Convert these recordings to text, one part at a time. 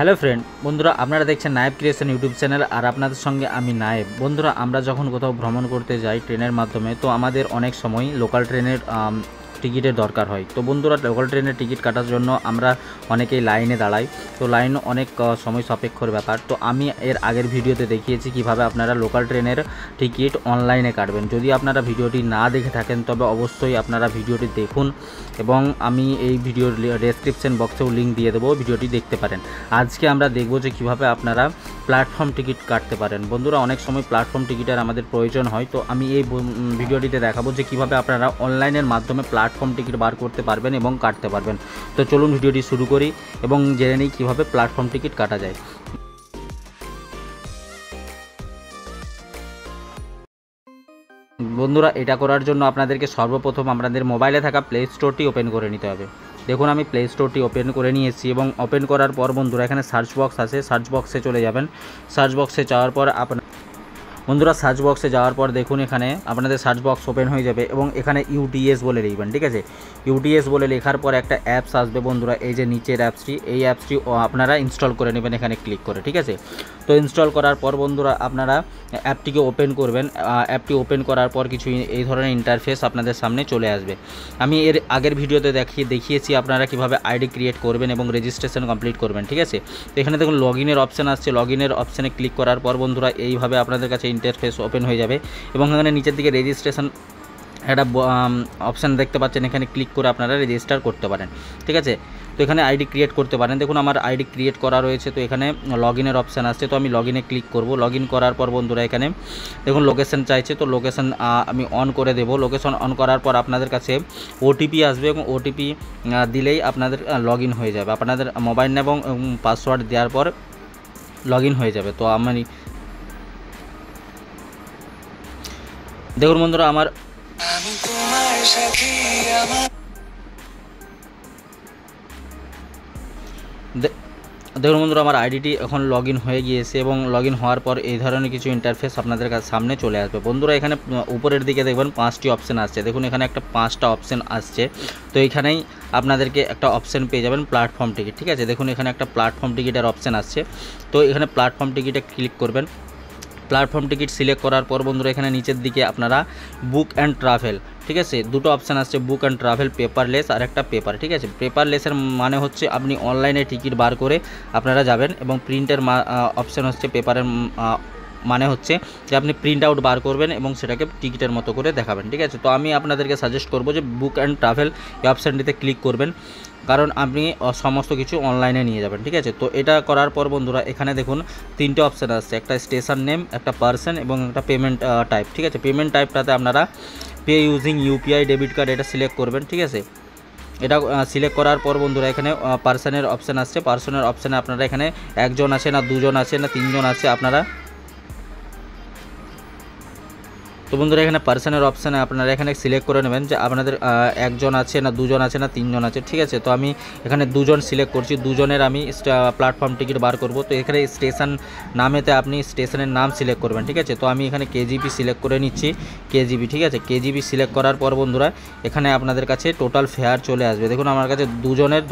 Hello friend, বন্ধুরা আপনারা দেখছেন নায়েব ক্রিয়েশন ইউটিউব চ্যানেল। আর আপনাদের সঙ্গে আমি নায়েব। বন্ধুরা, আমরা যখন কোথাও ভ্রমণ করতে যাই ট্রেনের মাধ্যমে, তো আমাদের অনেক সময় লোকাল ট্রেনের টিকিটের দরকার হয়। তো বন্ধুরা, লোকাল ট্রেনের টিকিট কাটার জন্য আমরা অনেকেই লাইনে দাঁড়াই। তো লাইন অনেক সময় সাপেক্ষর ব্যাপার। তো আমি এর আগের ভিডিওতে দেখিয়েছি কিভাবে আপনারা লোকাল ট্রেনের টিকিট অনলাইনে কাটবেন। যদি আপনারা ভিডিওটি না দেখে থাকেন তবে অবশ্যই আপনারা ভিডিওটি দেখুন, এবং আমি এই ভিডিওর ডেসক্রিপশন বক্সেও লিঙ্ক দিয়ে দেবো, ভিডিওটি দেখতে পারেন। আজকে আমরা দেখব যে কিভাবে আপনারা প্ল্যাটফর্ম টিকিট কাটতে পারেন। বন্ধুরা, অনেক সময় প্ল্যাটফর্ম টিকিটের আমাদের প্রয়োজন হয়। তো আমি এই ভিডিওটিতে দেখাবো যে কিভাবে আপনারা অনলাইনের মাধ্যমে প্ল্যাটফর্ম টিকিট বার করতে পারবেন এবং কাটতে পারবেন। তো চলুন ভিডিওটি শুরু করি এবং জেনে নিই কীভাবে প্ল্যাটফর্ম টিকিট কাটা যায়। বন্ধুরা, এটা করার জন্য আপনাদেরকে সর্বপ্রথম আপনাদের মোবাইলে থাকা প্লে স্টোরটি ওপেন করে নিতে হবে। দেখুন, আমি প্লে স্টোরটি ওপেন করে নিয়েছি এবং ওপেন করার পর বন্ধুরা এখানে সার্চ বক্স আছে, সার্চ বক্সে চলে যাবেন। সার্চ বক্সে যাওয়ার পর বন্ধুরা সার্চ বক্সে যাওয়ার পর দেখুন এখানে আপনাদের সার্চ বক্স ওপেন হয়ে যাবে এবং এখানে ইউটিএস বলে লিখবেন। ঠিক আছে, ইউটিএস বলে লেখার পর একটা অ্যাপস আসবে বন্ধুরা, এই যে নিচের অ্যাপসটি, এই অ্যাপসটি আপনারা ইনস্টল করে নেবেন এখানে ক্লিক করে। ঠিক আছে, তো ইনস্টল করার পর বন্ধুরা আপনারা অ্যাপটিকে ওপেন করবেন। অ্যাপটি ওপেন করার পর কিছু এই ধরনের ইন্টারফেস আপনাদের সামনে চলে আসবে। আমি এর আগের ভিডিওতে দেখিয়েছি আপনারা কিভাবে আইডি ক্রিয়েট করবেন এবং রেজিস্ট্রেশন কমপ্লিট করবেন। ঠিক আছে, তো এখানে দেখুন লগইনের অপশান আসছে। লগইনের অপশানে ক্লিক করার পর বন্ধুরা এইভাবে আপনাদের কাছে ইন্টারফেস ওপেন হয়ে যাবে এবং এখানে নিচের দিকে রেজিস্ট্রেশন একটা অপশান দেখতে পাচ্ছেন, এখানে ক্লিক করে আপনারা রেজিস্টার করতে পারেন। ঠিক আছে, তো এখানে আইডি ক্রিয়েট করতে পারেন। দেখুন আমার আইডি ক্রিয়েট করা রয়েছে, তো এখানে লগইনের অপশান আসছে, তো আমি লগইনে ক্লিক করব। লগইন করার পর বন্ধুরা এখানে দেখুন লোকেশন চাইছে, তো লোকেশন আমি অন করে দেব। লোকেশন অন করার পর আপনাদের কাছে ওটিপি আসবে এবং ওটিপি দিলেই আপনাদের লগইন হয়ে যাবে। আপনাদের মোবাইল এবং পাসওয়ার্ড দেওয়ার পর লগইন হয়ে যাবে। তো আমি দেখুন বন্ধুরা আমার আইডিটি এখন লগইন হয়ে গিয়েছে এবং লগইন হওয়ার পর এই ধরনের কিছু ইন্টারফেস আপনাদের সামনে চলে আসবে। বন্ধুরা, এখানে উপরের দিকে দেখবেন 5টি অপশান আসছে। দেখুন এখানে একটা 5টা অপশান আসছে, তো এখানেই আপনাদেরকে একটা অপশান পেয়ে যাবেন প্ল্যাটফর্ম টিকিট। ঠিক আছে, দেখুন এখানে একটা প্ল্যাটফর্ম টিকিটের অপশান আসছে, তো এখানে প্ল্যাটফর্ম টিকিটে ক্লিক করবেন। প্ল্যাটফর্ম টিকিট সিলেক্ট করার পর বন্ধুরা এখানে নিচের দিকে আপনারা বুক অ্যান্ড ট্রাভেল, ঠিক আছে, দুটো অপশান আসছে, বুক অ্যান্ড ট্রাভেল পেপারলেস আর একটা পেপার। ঠিক আছে, পেপারলেসের মানে হচ্ছে আপনি অনলাইনে টিকিট বার করে আপনারা যাবেন, এবং প্রিন্টের অপশান হচ্ছে পেপারের মানে হচ্ছে যে আপনি প্রিন্ট আউট বার করবেন এবং সেটাকে টিকিটের মতো করে দেখাবেন। ঠিক আছে, তো আমি আপনাদেরকে সাজেস্ট করব যে বুক অ্যান্ড ট্রাভেল এই অপশানটিতে ক্লিক করবেন, কারণ আপনি সমস্ত কিছু অনলাইনে নিয়ে যাবেন। ঠিক আছে, তো এটা করার পর বন্ধুরা এখানে দেখুন 3টে অপশান আসছে, একটা স্টেশন নেম, একটা পার্সন এবং একটা পেমেন্ট টাইপ। ঠিক আছে, পেমেন্ট টাইপটাতে আপনারা pay using UPI debit card এটা সিলেক্ট করবেন। ঠিক আছে, এটা সিলেক্ট করার পর বন্ধুরা এখানে পার্সনের অপশান আসছে। পার্সনের অপশানে আপনারা এখানে একজন আছে না দুজন আছে না তিনজন আছে আপনারা, তো বন্ধুরা এখানে পার্সনের অপশানে আপনারা এখানে সিলেক্ট করে নেবেন যে আপনাদের একজন আছে না দুজন আছে না তিনজন আছে। ঠিক আছে, তো আমি এখানে দুজন সিলেক্ট করছি, দুজনের আমি প্ল্যাটফর্ম টিকিট বার করব। তো এখানে স্টেশন নামেতে আপনি স্টেশনের নাম সিলেক্ট করবেন। ঠিক আছে, তো আমি এখানে কেজিপি সিলেক্ট করে নিচ্ছি, কেজিপি। ঠিক আছে, কেজিপি সিলেক্ট করার পর বন্ধুরা এখানে আপনাদের কাছে টোটাল ফেয়ার চলে আসবে। দেখুন আমার কাছে দুজনের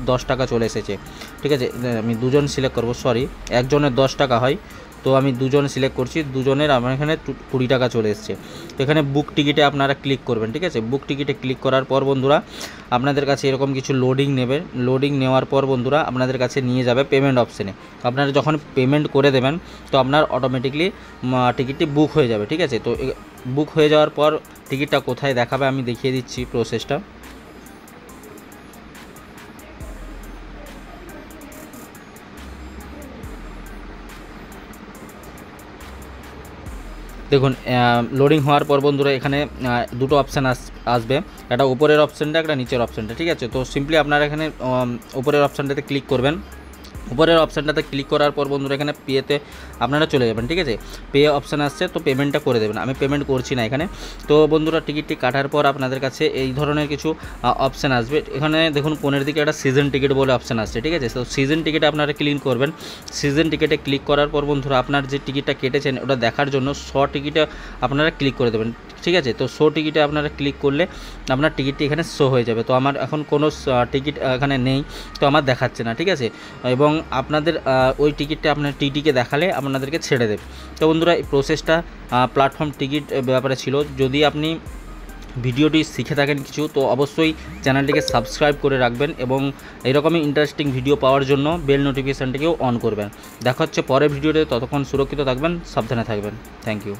10 টাকা চলে এসেছে। ঠিক আছে, আমি দুজন সিলেক্ট করব, সরি একজনের 10 টাকা হয়, তো আমি দুজন সিলেক্ট করছি, দুজনের আমার এখানে 20 টাকা চলে এসছে। তো এখানে বুক টিকিটে আপনারা ক্লিক করবেন। ঠিক আছে, বুক টিকিটে ক্লিক করার পর বন্ধুরা আপনাদের কাছে এরকম কিছু লোডিং নেবে। লোডিং নেওয়ার পর বন্ধুরা আপনাদের কাছে নিয়ে যাবে পেমেন্ট অপশানে। আপনারা যখন পেমেন্ট করে দেবেন তো আপনার অটোমেটিকলি টিকিটটি বুক হয়ে যাবে। ঠিক আছে, তো বুক হয়ে যাওয়ার পর টিকিটটা কোথায় দেখাবে আমি দেখিয়ে দিচ্ছি প্রসেসটা। দেখুন লোডিং হওয়ার পর বন্ধুরা এখানে দুটো অপশান আসবে, একটা উপরের অপশানটা একটা নিচের অপশানটা। ঠিক আছে, তো সিম্পলি আপনারা এখানে উপরের অপশানটাতে ক্লিক করবেন। উপরের অপশানটাতে ক্লিক করার পর বন্ধুরা এখানে পেতে আপনারা চলে যাবেন। ঠিক আছে, পে অপশান আসছে, তো পেমেন্টটা করে দেবেন। আমি পেমেন্ট করছি না এখানে। তো বন্ধুরা টিকিটটি কাটার পর আপনাদের কাছে এই ধরনের কিছু অপশান আসবে। এখানে দেখুন কোণের দিকে একটা সিজন টিকিট বলে অপশান আসছে। ঠিক আছে, তো সিজন টিকিটে আপনারা ক্লিক করবেন। সিজন টিকিটে ক্লিক করার পর বন্ধুরা আপনার যে টিকিটটা কেটেছেন ওটা দেখার জন্য টিকিটে আপনারা ক্লিক করে দেবেন। ঠিক আছে। তো শো টিকিটে আপনারা ক্লিক করলে আপনার টিকিটটি এখানে শো হয়ে যাবে। তো আমার এখন কোনো টিকিট এখানে নেই, তো আমার দেখাচ্ছে না, ঠিক আছে। এবং আপনাদের ওই টিকিটটা আপনার টিটিকে দেখালে আপনাদেরকে ছেড়ে দেবে। তো বন্ধুরা এই প্রসেসটা প্ল্যাটফর্ম টিকিট ব্যাপারে ছিল। যদি আপনি ভিডিওটি শিখে থাকেন কিছু, তো অবশ্যই চ্যানেলটিকে সাবস্ক্রাইব করে রাখবেন এবং এরকমই ইন্টারেস্টিং ভিডিও পাওয়ার জন্য বেল নোটিফিকেশানটিকেও অন করবেন। দেখা হচ্ছে পরের ভিডিওতে, ততক্ষণ সুরক্ষিত থাকবেন, সাবধানে থাকবেন। Thank you.